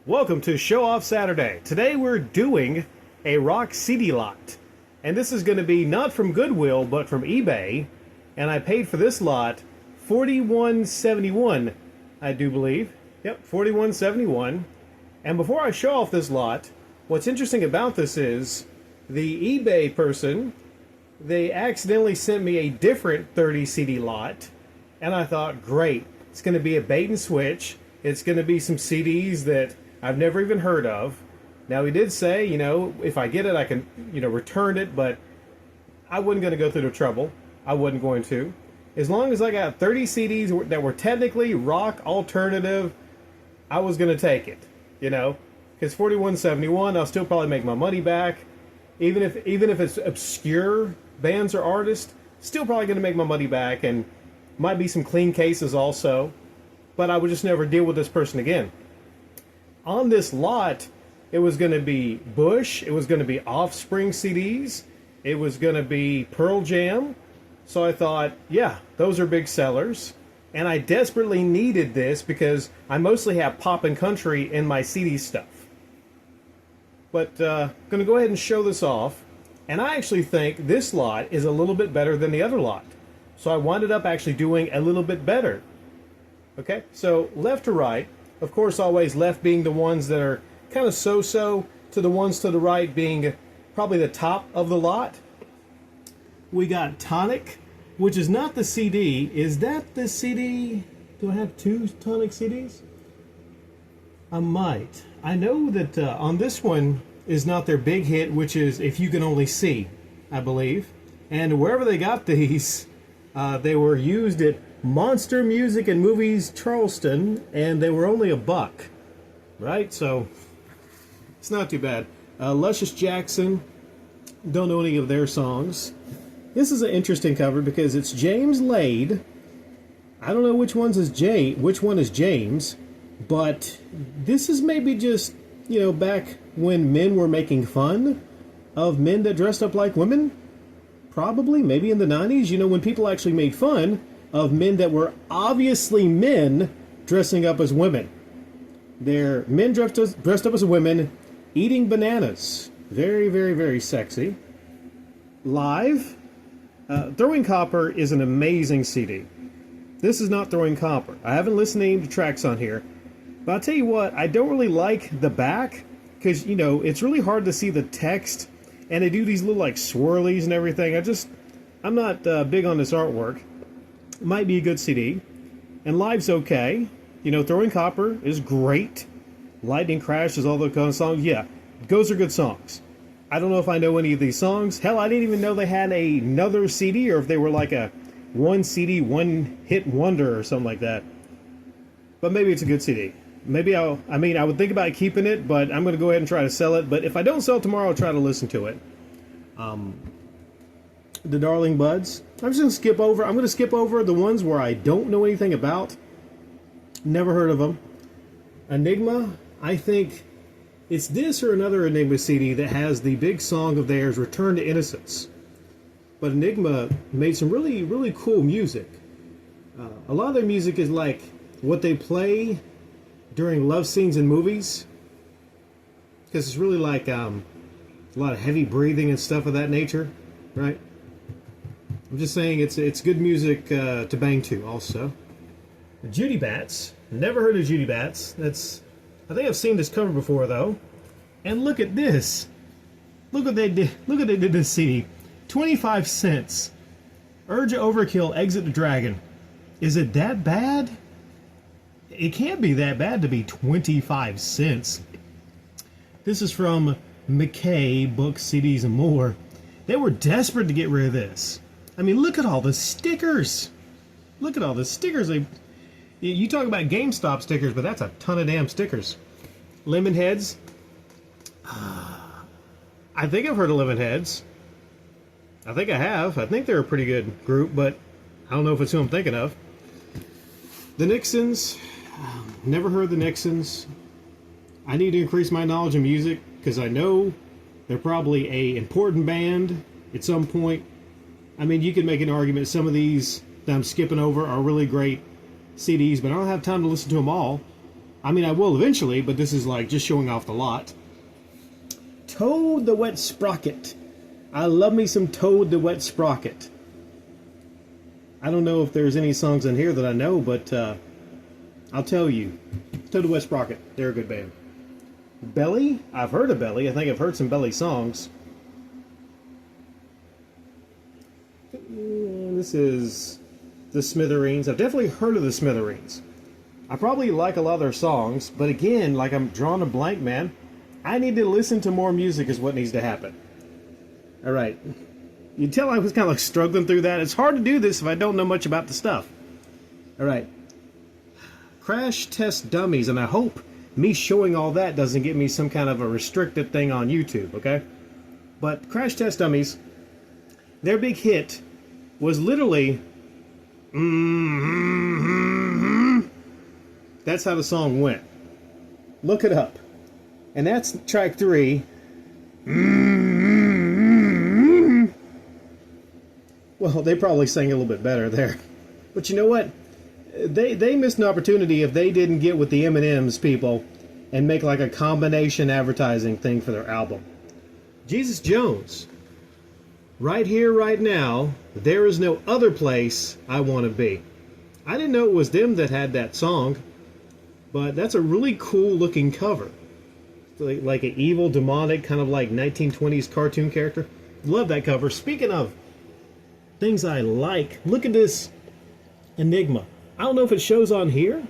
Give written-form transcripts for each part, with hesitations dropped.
Welcome to Show Off Saturday. Today we're doing a rock CD lot. And this is going to be not from Goodwill, but from eBay. And I paid for this lot $41.71, I do believe. Yep, $41.71. And before I show off this lot, what's interesting about this is the eBay person, they accidentally sent me a different 30 CD lot. And I thought, great, it's going to be a bait and switch. It's going to be some CDs that I've never even heard of. Now, he did say, if I get it, I can, return it, but I wasn't going to go through the trouble. I wasn't going to. As long as I got 30 CDs that were technically rock alternative, I was going to take it, because $41.71, I'll still probably make my money back. Even if it's obscure bands or artists, still probably going to make my money back, and might be some clean cases also, but I would just never deal with this person again. On this lot, it was going to be Bush, it was going to be Offspring CDs, it was going to be Pearl Jam. So I thought, yeah, those are big sellers. And I desperately needed this because I mostly have pop and country in my CD stuff. But going to go ahead and show this off. And I actually think this lot is a little bit better than the other lot. So I wound up actually doing a little bit better. Okay, so left to right. Of course, always left being the ones that are kind of so-so, to the ones to the right being probably the top of the lot. We got Tonic, which is not the CD. Is that the CD? Do I have two Tonic CDs? I might. I know that on this one is not their big hit, which is If You Can Only See, I believe. And wherever they got these, they were used at Monster Music and Movies Charleston, and they were only $1, right? So it's not too bad. Luscious Jackson, don't know any of their songs. This is an interesting cover because it's James Laid. I don't know which one is James, but this is maybe just, back when men were making fun of men that dressed up like women. Probably, maybe in the 90s, when people actually made fun of men that were obviously men dressing up as women. They're men dressed up as women eating bananas. Very, very, very sexy. Live. Throwing Copper is an amazing CD. This is not Throwing Copper. I haven't listened to any of the tracks on here. But I'll tell you what, I don't really like the back because, it's really hard to see the text. And they do these little swirlies and everything. I'm not big on this artwork. It might be a good CD. And Live's okay. Throwing Copper is great. Lightning Crash is all the kind of songs. Yeah, those are good songs. I don't know if I know any of these songs. Hell, I didn't even know they had another CD or if they were like a one CD, one hit wonder or something like that. But maybe it's a good CD. Maybe I would think about keeping it, but I'm going to go ahead and try to sell it. But if I don't sell it tomorrow, I'll try to listen to it. The Darling Buds. I'm just going to skip over. I'm going to skip over the ones where I don't know anything about. Never heard of them. Enigma, I think it's this or another Enigma CD that has the big song of theirs, Return to Innocence. But Enigma made some really, really cool music. A lot of their music is like what they play during love scenes in movies. Because it's really like a lot of heavy breathing and stuff of that nature, right? I'm just saying it's good music to bang to also. Judy Bats. Never heard of Judy Bats. I think I've seen this cover before though. And look at this. Look what they did. Look what they did to this CD. 25 cents. Urge Overkill, Exit the Dragon. Is it that bad? It can't be that bad to be 25 cents. This is from McKay, Books, CDs, and More. They were desperate to get rid of this. I mean, look at all the stickers. Look at all the stickers. You talk about GameStop stickers, but that's a ton of damn stickers. Lemonheads. I think I've heard of Lemonheads. I think I have. I think they're a pretty good group, but I don't know if it's who I'm thinking of. The Nixons. Never heard of the Nixons. I need to increase my knowledge of music because I know they're probably an important band at some point. I mean, you could make an argument some of these that I'm skipping over are really great CDs, but I don't have time to listen to them all. I mean, I will eventually, but this is like just showing off the lot. Toad the Wet Sprocket. I love me some Toad the Wet Sprocket. I don't know if there's any songs in here that I know, but I'll tell you. Toad the Wet Sprocket, they're a good band. Belly, I've heard of Belly. I think I've heard some Belly songs. And this is the Smithereens. I've definitely heard of the Smithereens. I probably like a lot of their songs, but again, like I'm drawing a blank, man. I need to listen to more music is what needs to happen. All right. You can tell I was kind of like struggling through that. It's hard to do this if I don't know much about the stuff. All right. Crash Test Dummies, and I hope me showing all that doesn't get me some kind of a restricted thing on YouTube, okay? But Crash Test Dummies, their big hit was literally... That's how the song went. Look it up. And that's track 3. Well, they probably sang a little bit better there. But you know what? They missed an opportunity if they didn't get with the M&M's people and make like a combination advertising thing for their album. Jesus Jones. Right here, right now, there is no other place I want to be. I didn't know it was them that had that song, but that's a really cool looking cover. Like an evil, demonic, kind of like 1920s cartoon character. Love that cover. Speaking of things I like, look at this Enigma. I don't know if it shows on here,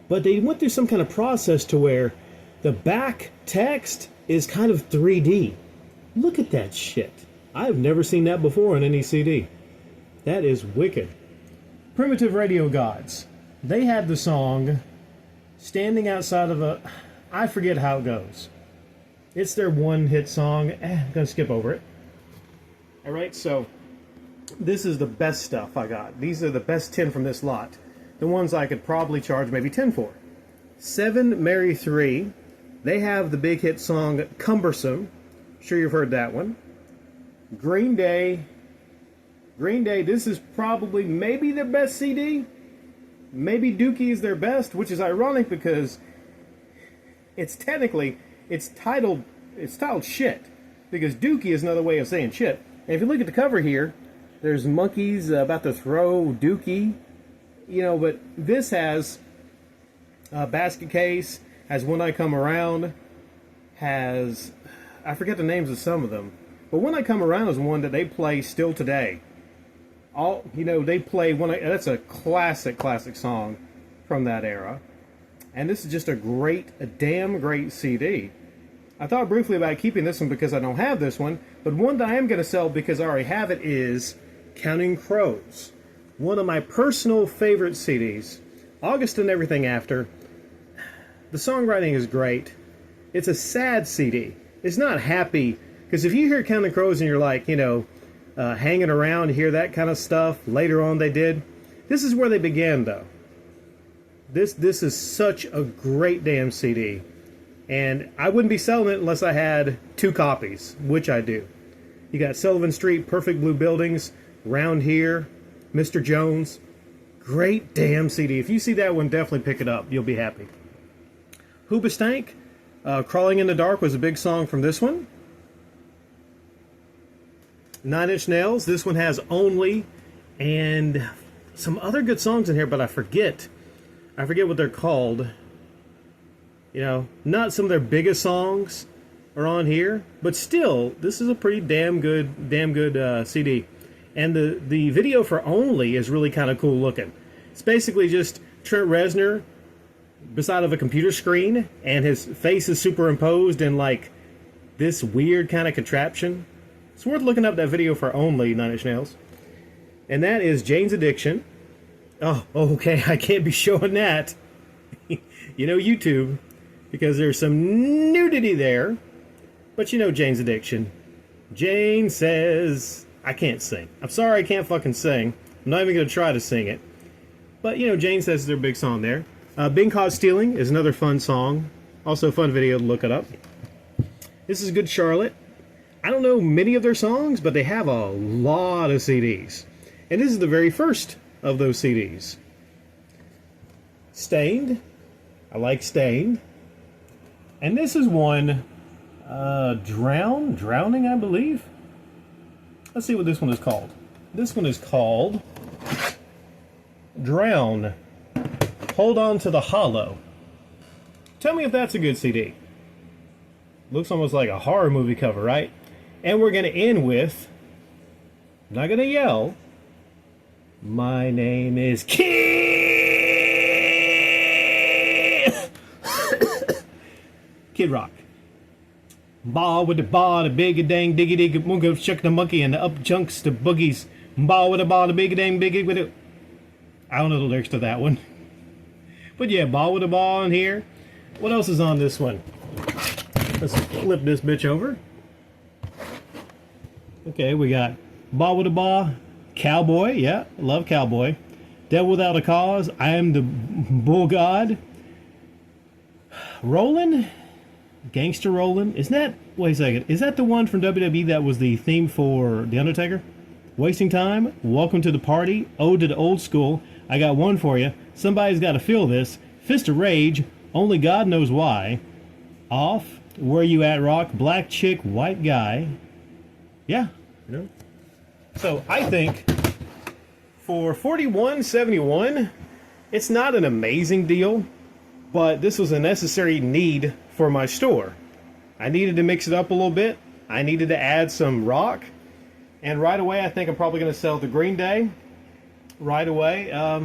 but they went through some kind of process to where the back text is kind of 3D. Look at that shit. I've never seen that before on any CD. That is wicked. Primitive Radio Gods. They had the song Standing Outside of a... I forget how it goes. It's their one hit song. I'm going to skip over it. Alright, so this is the best stuff I got. These are the best 10 from this lot. The ones I could probably charge maybe 10 for. 7 Mary 3. They have the big hit song Cumbersome. Sure you've heard that one. Green Day. Green Day, this is probably maybe their best CD. Maybe Dookie is their best, which is ironic because it's technically, it's titled shit. Because Dookie is another way of saying shit. And if you look at the cover here, there's monkeys about to throw Dookie. You know, but this has a basket case, has When I Come Around, has, I forget the names of some of them. But When I Come Around is one that they play still today. They play that's a classic song from that era. And this is just a damn great CD. I thought briefly about keeping this one because I don't have this one, but one that I am going to sell because I already have it is Counting Crows. One of my personal favorite CDs. August and Everything After. The songwriting is great. It's a sad CD. It's not happy. Because if you hear Counting Crows and you're like, hanging around, hear that kind of stuff, later on they did. This is where they began, though. This is such a great damn CD. And I wouldn't be selling it unless I had 2 copies, which I do. You got Sullivan Street, Perfect Blue Buildings, Round Here, Mr. Jones. Great damn CD. If you see that one, definitely pick it up. You'll be happy. Hoobastank, Crawling in the Dark was a big song from this one. 9 Inch Nails, this one has Only, and some other good songs in here, but I forget what they're called. Not some of their biggest songs are on here, but still, this is a pretty damn good CD. And the video for Only is really kind of cool looking. It's basically just Trent Reznor beside of a computer screen, and his face is superimposed in like this weird kind of contraption. It's worth looking up that video for Only, 9 Inch Nails. And that is Jane's Addiction. Oh, okay, I can't be showing that. YouTube, because there's some nudity there. But Jane's Addiction. Jane says, I can't sing. I'm sorry I can't fucking sing. I'm not even going to try to sing it. But, Jane says is their big song there. Being Caught Stealing is another fun song. Also a fun video to look it up. This is Good Charlotte. I don't know many of their songs, but they have a lot of CDs. And this is the very first of those CDs. Stained. I like Stained. And this is one, Drowning, I believe. Let's see what this one is called. This one is called Drown. Hold On to the Hollow. Tell me if that's a good CD. Looks almost like a horror movie cover, right? And we're going to end with, I'm not going to yell, My Name is Kid Rock. Ball with the ball, the big dang diggy diggy mungo shuck the monkey and the up junks the boogies. Ball with the ball, the big dang biggie with it. I don't know the lyrics to that one. But yeah, ball with the ball in here. What else is on this one? Let's flip this bitch over. Okay, we got Ball with the Ball, Cowboy, yeah, love Cowboy. Devil Without a Cause, I Am the Bull God. Rollin'? Gangster Rollin'? Isn't that, wait a second, is that the one from WWE that was the theme for The Undertaker? Wasting Time, Welcome to the Party, Ode to the Old School, I got one for you, Somebody's Gotta Feel This, Fist of Rage, Only God Knows Why, Off, Where You At Rock, Black Chick, White Guy. Yeah, you know. So I think for $41.71, it's not an amazing deal, but this was a necessary need for my store. I needed to mix it up a little bit. I needed to add some rock, and right away I think I'm probably going to sell the Green Day. Right away. I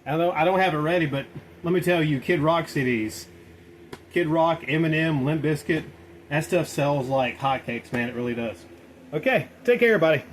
don't have it ready, but let me tell you, Kid Rock CDs. Kid Rock, Eminem, Limp Bizkit, that stuff sells like hotcakes, man. It really does. Okay, take care, everybody.